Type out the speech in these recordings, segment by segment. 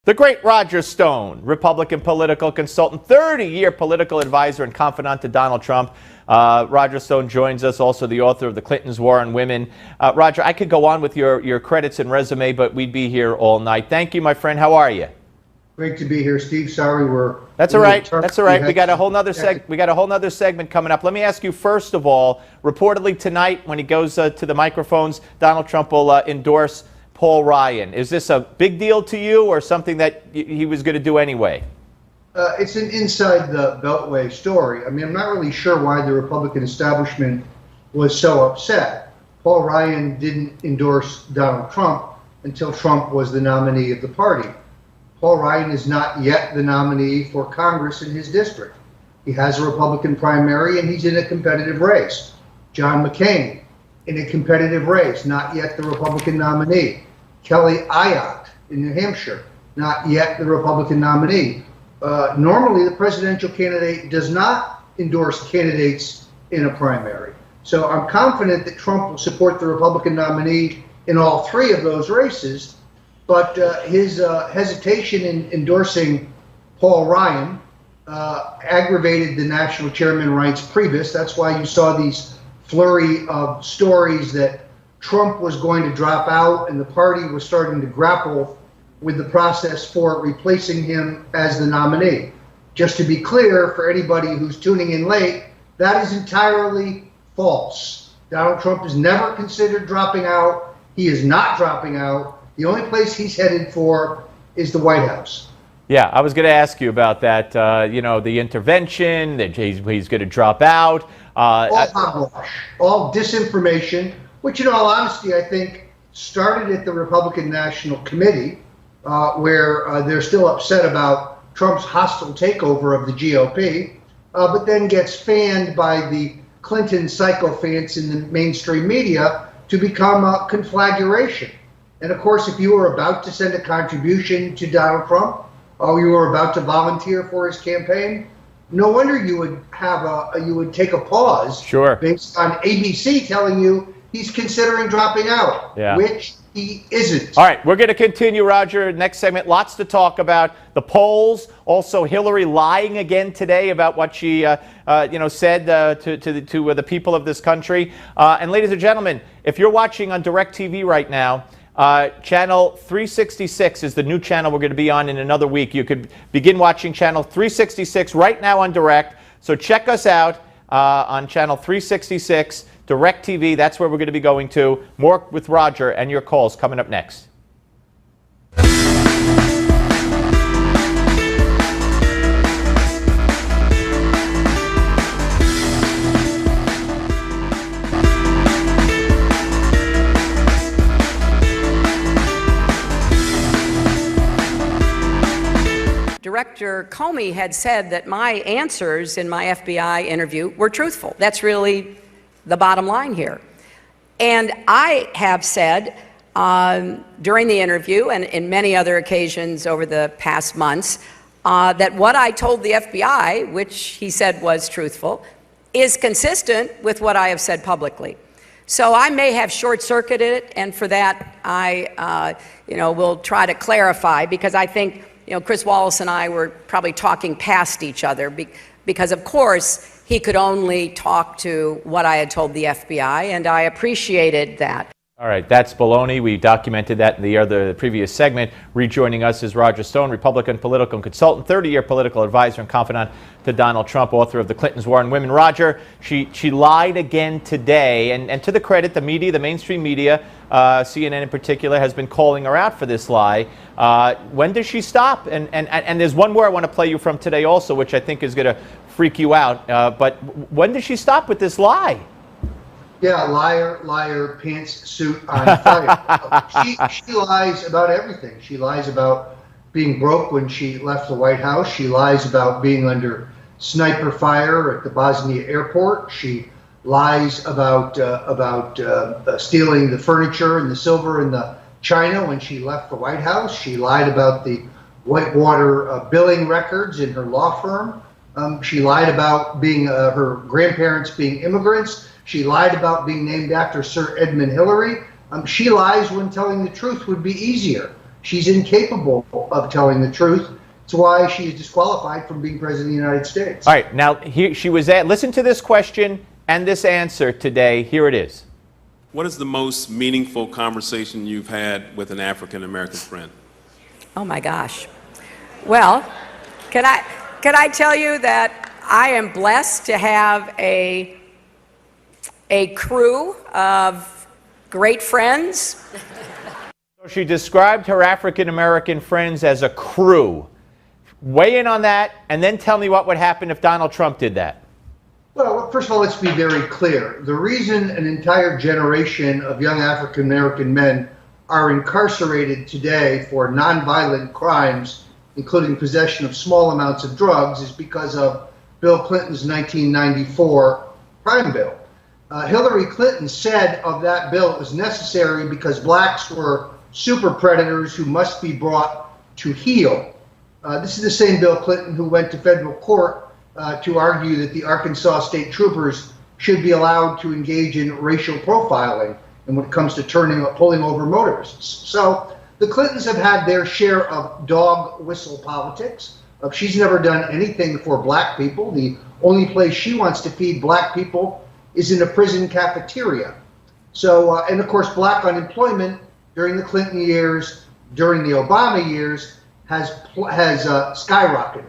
The great Roger Stone, Republican political consultant, 30-year political advisor and confidant to Donald Trump. Roger Stone joins us, also the author of The Clintons' War on Women. Roger, I could go on with your credits and resume, but we'd be here all night. Thank you, my friend. How are you? Great to be here, Steve. Sorry we're... That's all right. That's all right. We got a whole nother segment coming up. Let me ask you, first of all, reportedly tonight, when he goes to the microphones, Donald Trump will endorse Paul Ryan. Is this a big deal to you or something that he was going to do anyway? It's an inside the Beltway story. I mean, I'm not really sure why the Republican establishment was so upset. Paul Ryan didn't endorse Donald Trump until Trump was the nominee of the party. Paul Ryan is not yet the nominee for Congress in his district. He has a Republican primary and he's in a competitive race. John McCain in a competitive race, not yet the Republican nominee. Kelly Ayotte in New Hampshire, not yet the Republican nominee. Normally, the presidential candidate does not endorse candidates in a primary. So I'm confident that Trump will support the Republican nominee in all three of those races, but his hesitation in endorsing Paul Ryan aggravated the national chairman Reince Priebus. That's why you saw these flurry of stories that Trump was going to drop out and the party was starting to grapple with the process for replacing him as the nominee. Just to be clear, for anybody who's tuning in late, that is entirely false. Donald Trump has never considered dropping out. He is not dropping out. The only place he's headed for is the White House. Yeah, I was going to ask you about that, the intervention, that he's going to drop out. All hogwash, all disinformation, which in all honesty, I think started at the Republican National Committee, where they're still upset about Trump's hostile takeover of the GOP, but then gets fanned by the Clinton sycophants in the mainstream media to become a conflagration. And of course, if you were about to send a contribution to Donald Trump, or you were about to volunteer for his campaign, no wonder you would take a pause. Sure. Based on ABC telling you he's considering dropping out, which he isn't. All right, we're going to continue, Roger. Next segment, lots to talk about. The polls, also Hillary lying again today about what she, said to the people of this country. And ladies and gentlemen, if you're watching on DirecTV right now, channel 366 is the new channel we're going to be on in another week. You could begin watching channel 366 right now on Direct. So check us out on channel 366, DirecTV. That's where we're going to be going to. More with Roger and your calls coming up next. Director Comey had said that my answers in my FBI interview were truthful. That's really the bottom line here. And I have said during the interview and in many other occasions over the past months that what I told the FBI, which he said was truthful, is consistent with what I have said publicly. So I may have short-circuited it, and for that I will try to clarify, because I think Chris Wallace and I were probably talking past each other because, of course, he could only talk to what I had told the FBI, and I appreciated that. All right, that's baloney. We documented that in the previous segment. Rejoining us is Roger Stone, Republican political consultant, 30-year political advisor and confidant to Donald Trump, author of The Clintons' War on Women. Roger, she lied again today, and to the credit, the media, the mainstream media, CNN in particular, has been calling her out for this lie. When does she stop? And there's one more I want to play you from today also, which I think is going to freak you out. But when does she stop with this lie? Yeah, liar, liar, pantsuit on fire. She lies about everything. She lies about being broke when she left the White House. She lies about being under sniper fire at the Bosnia airport. She lies about stealing the furniture and the silver and the china when she left the White House. She lied about the Whitewater billing records in her law firm. She lied about being her grandparents being immigrants. She lied about being named after Sir Edmund Hillary. She lies when telling the truth would be easier. she's incapable of telling the truth. It's why she is disqualified from being president of the United States. All right, now here she was at. Listen to this question and this answer today. Here it is. What is the most meaningful conversation you've had with an African American friend? Oh my gosh. Well, can I tell you that I am blessed to have a crew of great friends. She described her African American friends as a crew. Weigh in on that, and then tell me what would happen if Donald Trump did that. Well, first of all, let's be very clear. The reason an entire generation of young African American men are incarcerated today for nonviolent crimes, including possession of small amounts of drugs, is because of Bill Clinton's 1994 crime bill. Hillary Clinton said of that bill it was necessary because blacks were super predators who must be brought to heel. This is the same Bill Clinton who went to federal court to argue that the Arkansas state troopers should be allowed to engage in racial profiling and when it comes to pulling over motorists. So the Clintons have had their share of dog whistle politics. She's never done anything for black people. The only place she wants to feed black people is in a prison cafeteria. So, and of course, black unemployment during the Clinton years, during the Obama years, has skyrocketed.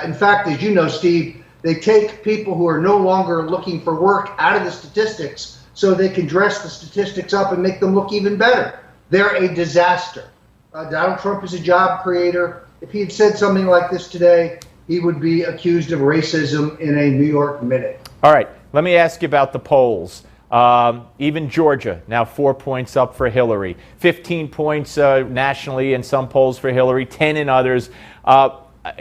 In fact, as you know, Steve, they take people who are no longer looking for work out of the statistics so they can dress the statistics up and make them look even better. They're a disaster. Donald Trump is a job creator. If he had said something like this today, he would be accused of racism in a New York minute. All right, let me ask you about the polls. Even Georgia, now 4 points up for Hillary. 15 points nationally in some polls for Hillary, 10 in others.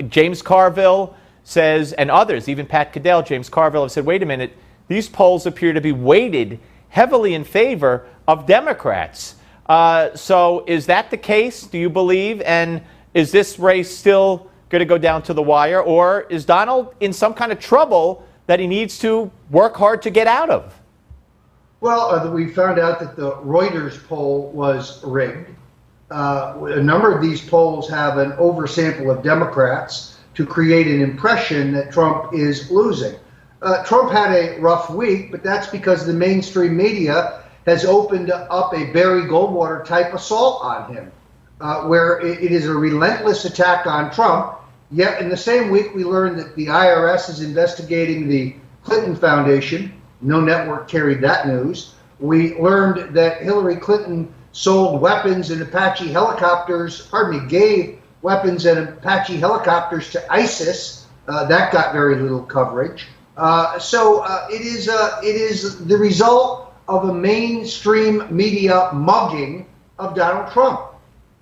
James Carville says, and others, even Pat Caddell, James Carville, have said, wait a minute, these polls appear to be weighted heavily in favor of Democrats. So is that the case, do you believe? And is this race still going to go down to the wire? Or is Donald in some kind of trouble that he needs to work hard to get out of? Well, we found out that the Reuters poll was rigged. A number of these polls have an oversample of Democrats to create an impression that Trump is losing. Trump had a rough week, but that's because the mainstream media has opened up a Barry Goldwater type assault on him, where it is a relentless attack on Trump. Yet in the same week, we learned that the IRS is investigating the Clinton Foundation. No network carried that news. We learned that Hillary Clinton sold weapons and Apache helicopters, gave weapons and Apache helicopters to ISIS. That got very little coverage. So it is the result of a mainstream media mugging of Donald Trump.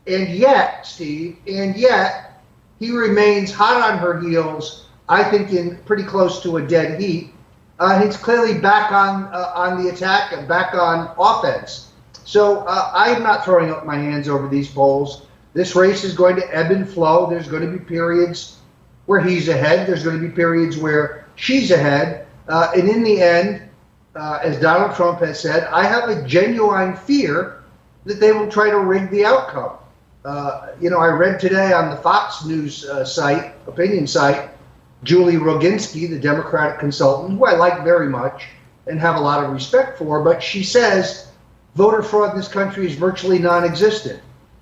And yet, Steve, he remains hot on her heels, I think in pretty close to a dead heat. He's clearly back on the attack and back on offense. So I'm not throwing up my hands over these polls. This race is going to ebb and flow. There's going to be periods where he's ahead. There's going to be periods where she's ahead. And in the end, as Donald Trump has said, I have a genuine fear that they will try to rig the outcome. I read today on the Fox News opinion site, Julie Roginski, the Democratic consultant, who I like very much and have a lot of respect for, but she says voter fraud in this country is virtually non-existent.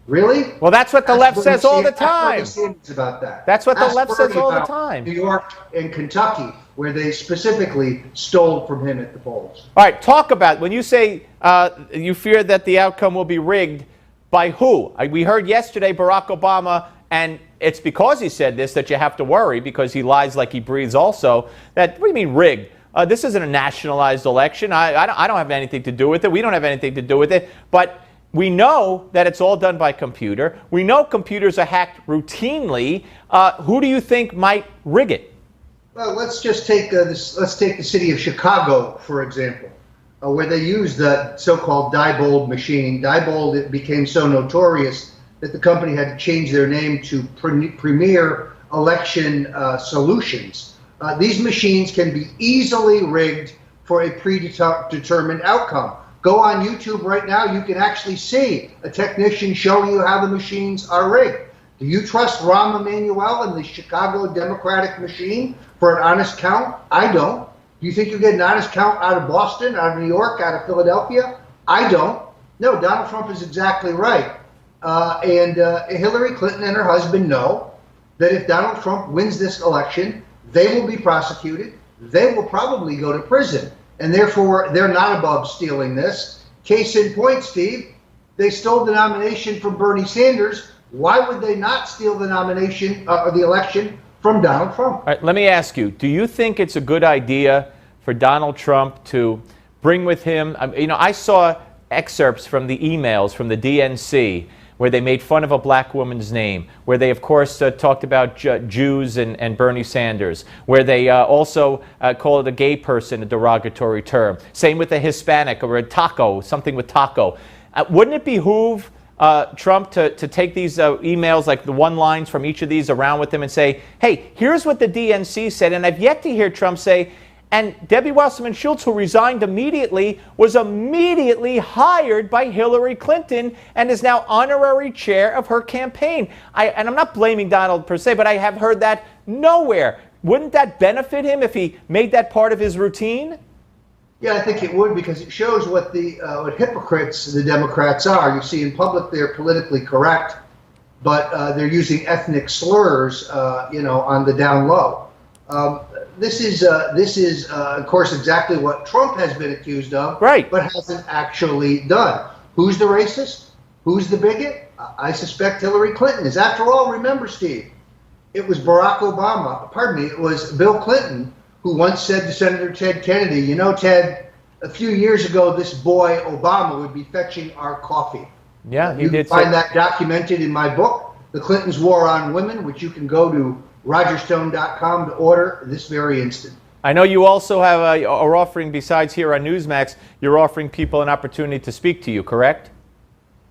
Really? Well, that's what the left says all the time. About that. That's what the left says all the time. New York and Kentucky, where they specifically stole from him at the polls. All right, talk about, when you say you fear that the outcome will be rigged, by who? We heard yesterday Barack Obama, and it's because he said this that you have to worry, because he lies like he breathes also, that, what do you mean rigged? This isn't a nationalized election. I don't have anything to do with it. We don't have anything to do with it. But we know that it's all done by computer. We know computers are hacked routinely. Who do you think might rig it? Well, let's just take let's take the city of Chicago, for example, where they used the so-called Diebold machine. Diebold, it became so notorious that the company had to change their name to Premier Election Solutions. These machines can be easily rigged for a predetermined outcome. Go on YouTube right now. You can actually see a technician showing you how the machines are rigged. Do you trust Rahm Emanuel and the Chicago Democratic machine for an honest count? I don't. Do you think you get an honest count out of Boston, out of New York, out of Philadelphia? I don't. No, Donald Trump is exactly right. And Hillary Clinton and her husband know that if Donald Trump wins this election, they will be prosecuted. They will probably go to prison. And therefore, they're not above stealing this. Case in point, Steve, they stole the nomination from Bernie Sanders. Why would they not steal the nomination or the election from Donald Trump? All right, let me ask you, do you think it's a good idea for Donald Trump to bring with him, I saw excerpts from the emails from the DNC where they made fun of a black woman's name, where they, of course, talked about Jews and Bernie Sanders, where they also called a gay person a derogatory term. Same with a Hispanic or a taco, something with taco. Wouldn't it behoove Trump to take these emails, like the one-liners from each of these, around with him and say, hey, here's what the DNC said, and I've yet to hear Trump say, and Debbie Wasserman Schultz, who resigned immediately, was immediately hired by Hillary Clinton and is now honorary chair of her campaign. And I'm not blaming Donald per se, but I have heard that nowhere. Wouldn't that benefit him if he made that part of his routine? Yeah, I think it would, because it shows what what hypocrites the Democrats are. You see, in public they're politically correct, but they're using ethnic slurs, on the down low. This is, of course, exactly what Trump has been accused of, right, but hasn't actually done. Who's the racist? Who's the bigot? I suspect Hillary Clinton is. After all, remember, Steve, it was it was Bill Clinton who once said to Senator Ted Kennedy, you know, Ted, a few years ago, this boy Obama would be fetching our coffee. Yeah, you can find that documented in my book, The Clintons' War on Women, which you can go to rogerstone.com to order this very instant. I know you also have are offering, besides here on Newsmax, you're offering people an opportunity to speak to you, correct?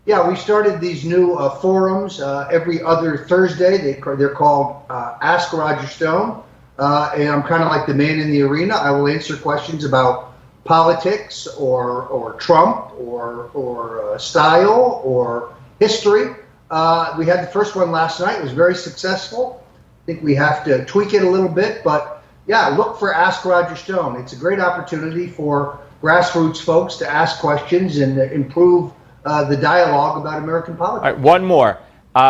Yeah, we started these new forums every other Thursday. They're called Ask Roger Stone, and I'm kind of like the man in the arena. I will answer questions about politics or Trump or style or history. We had the first one last night. It was very successful. I think we have to tweak it a little bit, but yeah, look for Ask Roger Stone. It's a great opportunity for grassroots folks to ask questions and improve the dialogue about American politics. All right, one more.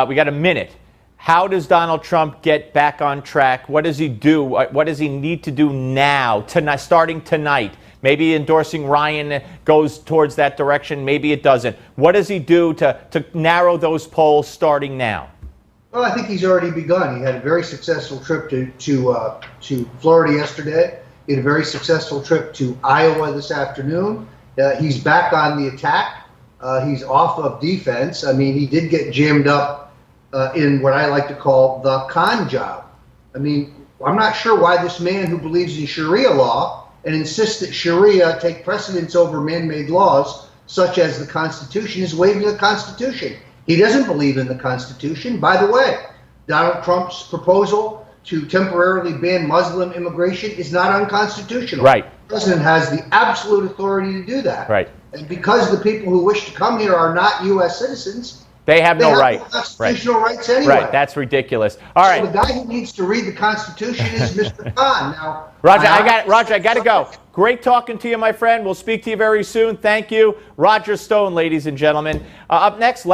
We got a minute. How does Donald Trump get back on track? What does he do? What does he need to do now, tonight, starting tonight? Maybe endorsing Ryan goes towards that direction. Maybe it doesn't. What does he do to narrow those polls starting now? Well, I think he's already begun. He had a very successful trip to Florida yesterday. He had a very successful trip to Iowa this afternoon. He's back on the attack. He's off of defense. I mean, he did get jammed up in what I like to call the con job. I mean, I'm not sure why this man who believes in Sharia law and insists that Sharia take precedence over man-made laws, such as the Constitution, is waiving the Constitution. He doesn't believe in the Constitution. By the way, Donald Trump's proposal to temporarily ban Muslim immigration is not unconstitutional. Right. The president has the absolute authority to do that. Right. And because the people who wish to come here are not U.S. citizens, they have no right. No constitutional rights anyway. Right. That's ridiculous. All right. So the guy who needs to read the Constitution is Mr. Khan. Now, Roger, I got to go. Great talking to you, my friend. We'll speak to you very soon. Thank you. Roger Stone, ladies and gentlemen. Up next,